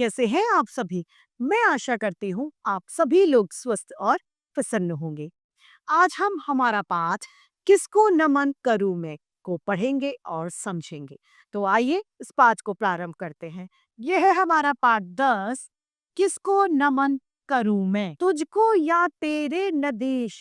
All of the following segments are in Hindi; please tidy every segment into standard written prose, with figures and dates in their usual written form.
कैसे हैं आप सभी? मैं आशा करती हूँ आप सभी लोग स्वस्थ और प्रसन्न होंगे। आज हम हमारा पाठ किसको नमन करूं मैं को पढ़ेंगे और समझेंगे। तो आइए इस पाठ को प्रारंभ करते हैं। यह है हमारा पाठ 10। किसको नमन करूं मैं? तुझको या तेरे नदेश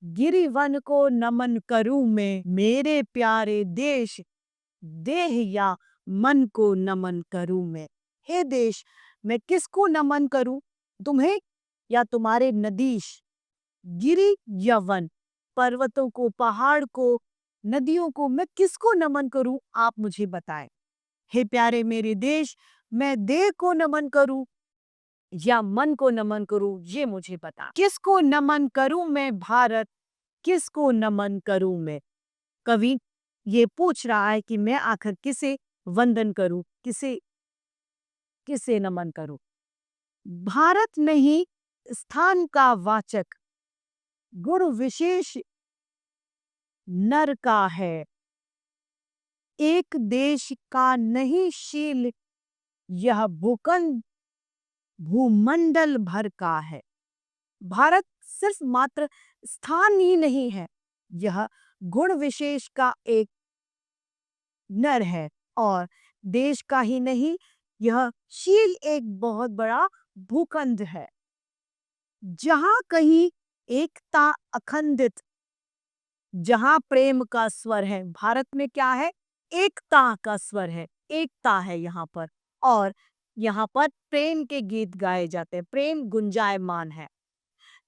गिरिवन को नमन करूं मैं, मेरे प्यारे देश देह या मन को नमन करूं मैं। हे देश, मैं किसको नमन करूं? तुम्हें या तुम्हारे नदीश, गिरी या वन, पर्वतों को, पहाड़ को, नदियों को मैं किसको नमन करूं? आप मुझे बताएं। हे प्यारे मेरे देश, मैं देह को नमन करूं या मन को नमन करूं, ये मुझे बता। किसको नमन करूं मैं भारत, किसको नमन करूं मैं? कवि ये पूछ रहा है कि मैं आखिर किसे वंदन करूं, किसे किसे नमन करूं। भारत नहीं, स्थान का वाचक गुण विशेष नर का है। एक देश का नहीं शील, यह भूखंड भूमंडल भर का है। भारत सिर्फ मात्र स्थान ही नहीं है, यह गुण विशेष का एक नर है। और देश का ही नहीं, यह शील एक बहुत बड़ा भूखंड है। जहां कहीं एकता अखंडित, जहां प्रेम का स्वर है, भारत में क्या है? एकता का स्वर है, एकता है यहाँ पर। और यहाँ पर प्रेम के गीत गाए जाते हैं, प्रेम गुंजायमान है।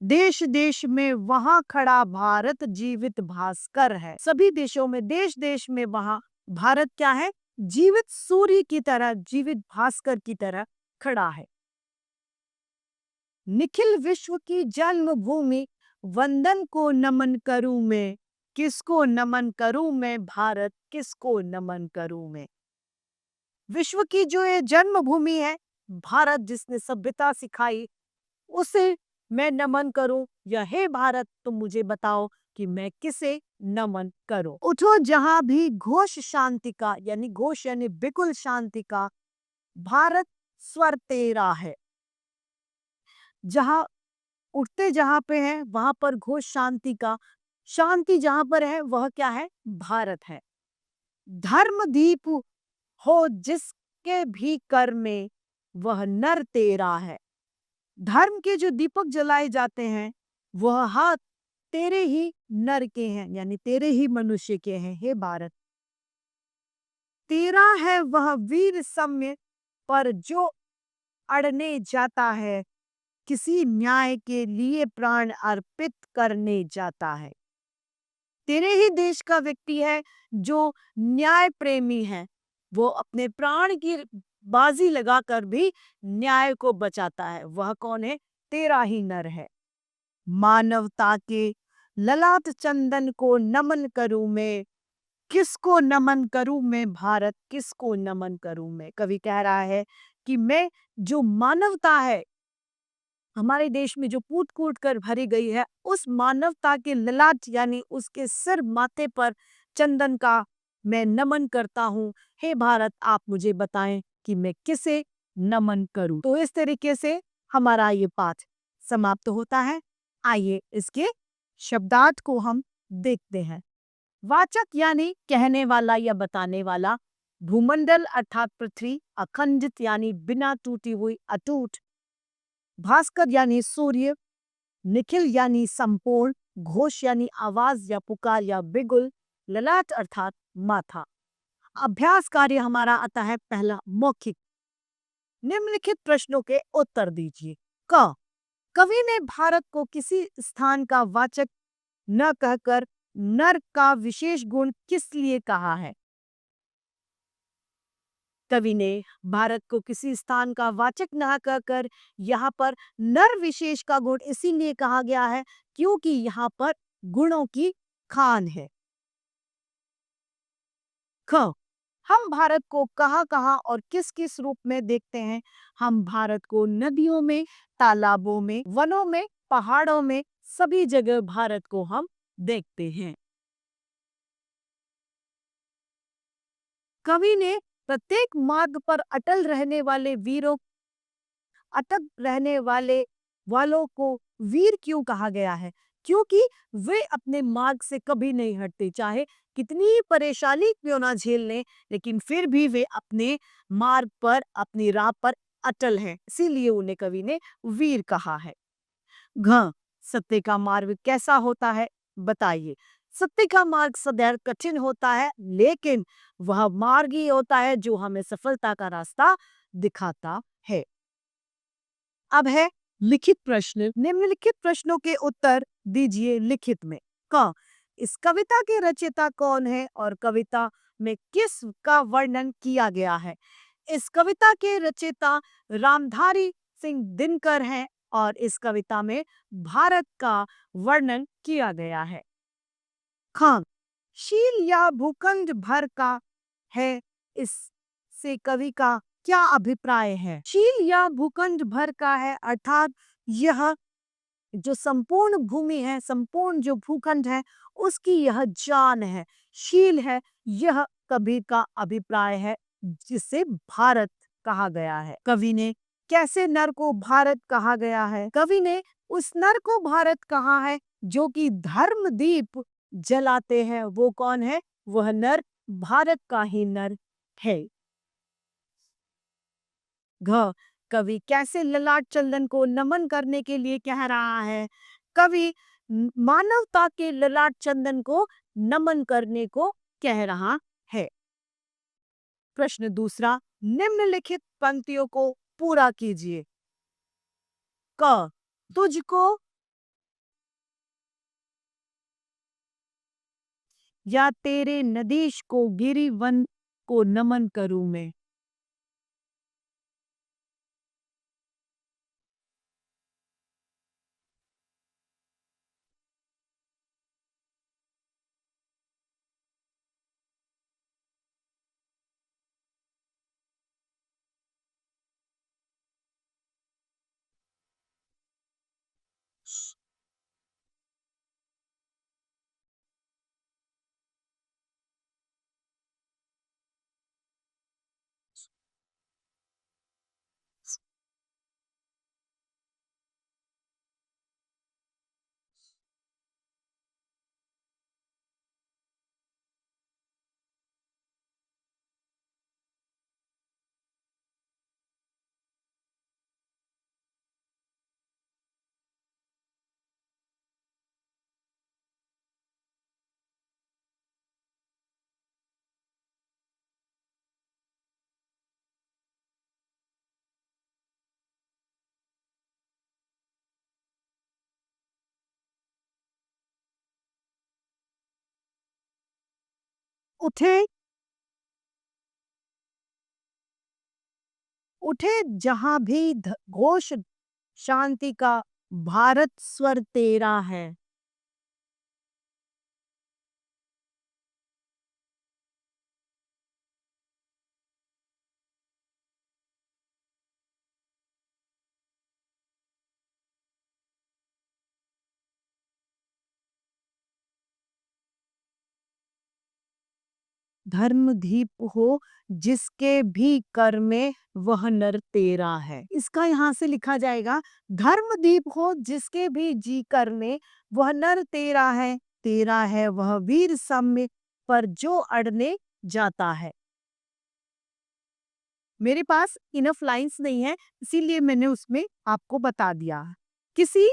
देश देश में वहां खड़ा भारत जीवित भास्कर है। सभी देशों में, देश देश में वहां भारत क्या है? जीवित सूर्य की तरह, जीवित भास्कर की तरह खड़ा है। निखिल विश्व की जन्मभूमि, वंदन को नमन करूं मैं। किसको नमन करूं मैं भारत, किसको नमन करूं मैं? विश्व की जो ये जन्मभूमि है भारत, जिसने सभ्यता सिखाई, उसे मैं नमन करूं या हे भारत तुम मुझे बताओ कि मैं किसे नमन करूं। उठो जहां भी घोष शांति का, यानी घोष यानी बिल्कुल शांति का, भारत स्वर तेरा है। जहां उठते जहां पे है वहां पर घोष शांति का, शांति जहां पर है वह क्या है? भारत है। धर्म दीप हो जिसके भी कर में, वह नर तेरा है। धर्म के जो दीपक जलाए जाते हैं वह हाथ तेरे ही नर के हैं, यानी तेरे ही मनुष्य के हैं। हे भारत, तेरा है वह वीर सम्य, पर जो अड़ने जाता है, किसी न्याय के लिए प्राण अर्पित करने जाता है। तेरे ही देश का व्यक्ति है जो न्याय प्रेमी है, वो अपने प्राण की बाजी लगाकर भी न्याय को बचाता है। वह कौन है? तेरा ही नर है। मानवता के ललाट चंदन को नमन करूं मैं। किसको नमन करूं मैं भारत, किसको नमन करूं मैं? कवि कह रहा है कि मैं, जो मानवता है हमारे देश में जो कूट कूट कर भरी गई है, उस मानवता के ललाट यानी उसके सिर माथे पर चंदन का मैं नमन करता हूँ। हे भारत, आप मुझे बताएं कि मैं किसे नमन करूं। तो इस तरीके से हमारा ये पाठ समाप्त होता है। आइए इसके शब्दार्थ को हम देखते हैं। वाचक यानी कहने वाला या बताने वाला, भूमंडल अर्थात पृथ्वी, अखंडित यानी बिना टूटी हुई अटूट, भास्कर यानी सूर्य, निखिल यानी संपूर्ण, घोष यानी आवाज या पुकार या बिगुल, ललाट अर्थात माथा। अभ्यास कार्य हमारा आता है पहला, मौखिक। निम्नलिखित प्रश्नों के उत्तर दीजिए। क, कवि ने भारत को किसी स्थान का वाचक न कहकर नर का विशेष गुण किस लिए कहा है? कवि ने भारत को किसी स्थान का वाचक न कहकर यहाँ पर नर विशेष का गुण इसीलिए कहा गया है क्योंकि यहाँ पर गुणों की खान है। ख, हम भारत को कहाँ कहाँ और किस किस रूप में देखते हैं? हम भारत को नदियों में, तालाबों में, वनों में, पहाड़ों में, सभी जगह भारत को हम देखते हैं। कवि ने प्रत्येक मार्ग पर अटल रहने वाले वीरों अटक रहने वालों को वीर क्यों कहा गया है? क्योंकि वे अपने मार्ग से कभी नहीं हटते, चाहे कितनी ही परेशानी क्यों ना झेल लें, लेकिन फिर भी वे अपने मार्ग पर, अपनी राह पर अटल हैं। इसीलिए उन्हें कवि ने वीर कहा है। घ सत्य का मार्ग कैसा होता है? बताइए। सत्य का मार्ग सदैव कठिन होता है, लेकिन वह मार्ग ही होता है जो हमें सफलता का रास्ता दिखाता है। अब है लिखित प्रश्न। निम्नलिखित प्रश्नों के उत्तर दीजिए लिखित में। क इस कविता के रचयिता कौन है और कविता में किस का वर्णन किया गया है? इस कविता के रचयिता रामधारी सिंह दिनकर हैं और इस कविता में भारत का वर्णन किया गया है। खान शील या भूखंड भर का है, इससे कवि का क्या अभिप्राय है? शील या भूखंड भर का है अर्थात यह जो संपूर्ण भूमि है, संपूर्ण जो भूखंड है, उसकी यह जान है, शील है। यह कवि का अभिप्राय है, जिसे भारत कहा गया है। कवि ने कैसे नर को भारत कहा गया है? कवि ने उस नर को भारत कहा है जो कि धर्म दीप जलाते हैं। वो कौन है? वह नर भारत का ही नर है। घ कवि कैसे ललाट चंदन को नमन करने के लिए कह रहा है? कवि मानवता के ललाट चंदन को नमन करने को कह रहा है। प्रश्न दूसरा, निम्नलिखित पंक्तियों को पूरा कीजिए। क तुझको या तेरे नदीश को गिरिवन को नमन करूं मैं। उठे उठे जहां भी घोष शांति का, भारत स्वर तेरा है। धर्म दीप हो जिसके भी कर में, वह नर तेरा है। इसका यहाँ से लिखा जाएगा, धर्म दीप हो जिसके भी जी कर में, वह नर तेरा है। तेरा है वह वीर सम्य पर जो अड़ने जाता है। मेरे पास इनफ लाइंस नहीं है, इसीलिए मैंने उसमें आपको बता दिया। किसी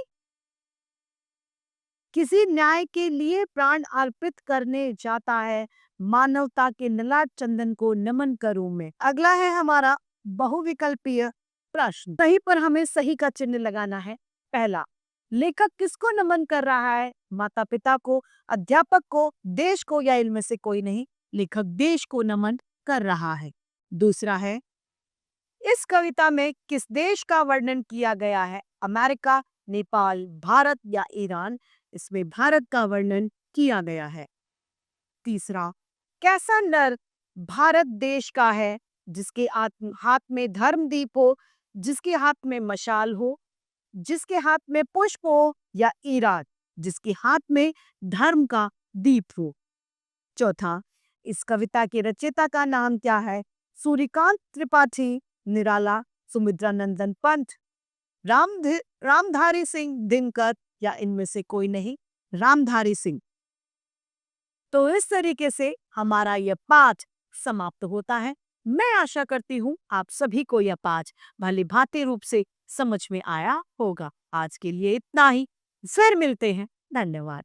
किसी न्याय के लिए प्राण अर्पित करने जाता है, मानवता के ललाट चंदन को नमन करूं मैं। अगला है हमारा बहुविकल्पीय प्रश्न। सही पर हमें सही का चिन्ह लगाना है। पहला, लेखक किसको नमन कर रहा है? माता पिता को, अध्यापक को, देश को, या इनमें से कोई नहीं? लेखक देश को नमन कर रहा है। दूसरा है, इस कविता में किस देश का वर्णन किया गया है? अमेरिका, नेपाल, भारत या ईरान? इसमें भारत का वर्णन किया गया है। तीसरा, कैसा नर भारत देश का है जिसके हाथ में धर्मदीप हो, जिसके हाथ में मशाल हो, जिसके हाथ में पुष्प हो, या ईरान जिसके हाथ में धर्म का दीप हो? चौथा, इस कविता के रचयिता का नाम क्या है? सूर्यकांत त्रिपाठी, निराला, सुमित्रा नंदन पंत रामधारी सिंह दिनकर या इनमें से कोई नहीं, रामधारी सिंह। तो इस तरीके से हमारा यह पाठ समाप्त होता है। मैं आशा करती हूँ आप सभी को यह पाठ भली भांति रूप से समझ में आया होगा। आज के लिए इतना ही। फिर मिलते हैं। धन्यवाद।